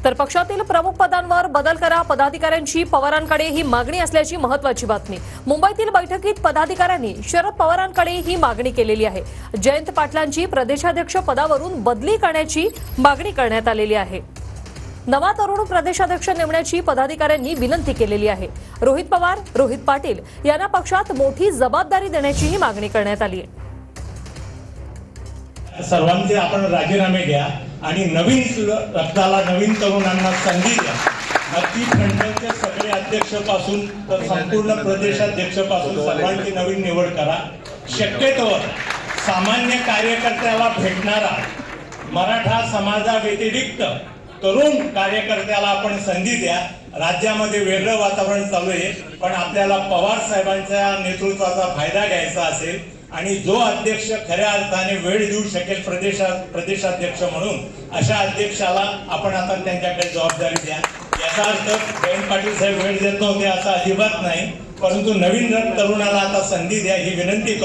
तर पक्षातील प्रमुख पदांवर बदल करा, पदाधिकाऱ्यांची पवारांकडे ही मागणी असल्याची महत्त्वाची बातमी। मुंबईतील बैठकीत पदाधिकाऱ्यांनी शरद पवारांकडे ही मागणी केलेली आहे। जयंत पाटलांची प्रदेशाध्यक्ष पदावरून बदली करण्याची मागणी करण्यात आलेली आहे। नवा तरुण प्रदेशाध्यक्ष नेमण्याची पदाधिकाऱ्यांनी विनंती केलेली आहे। रोहित पवार, रोहित पाटील यांना पक्षात मोठी जबाबदारी देण्याचीही मागणी करण्यात आली आहे। सर्वांचे आपण राजीनामे घ्या आणि नवीन रक्ताला, नवीन तरुणांना संधी द्या। नक्की फ्रंटलचे सगळे अध्यक्षपासून तर संपूर्ण प्रदेशाध्यक्षपासून सर्वांची नवीन निवड करा। शक्यतोवर सामान्य कार्यकर्त्याला भेटणारा मराठा समाजाव्यतिरिक्त तरुण कार्यकर्त्याला आपण संधी द्या। राज्यामध्ये वेगळं वातावरण चालू आहे, पण आपल्याला पवार साहेबांच्या नेतृत्वाचा फायदा घ्यायचा असेल आणि जो अध्यक्ष खऱ्या अर्थाने वेळ देऊ शकेल प्रदेशाध्यक्ष म्हणून, अशा अध्यक्षाला आपण आता त्यांच्याकडे जबाबदारी द्या। याचा अर्थ जयंत पाटील साहेब वेळ देत नव्हते असं अजिबात नाही, परंतु नवीन तरुणाला आता संधी द्या ही विनंती करतो।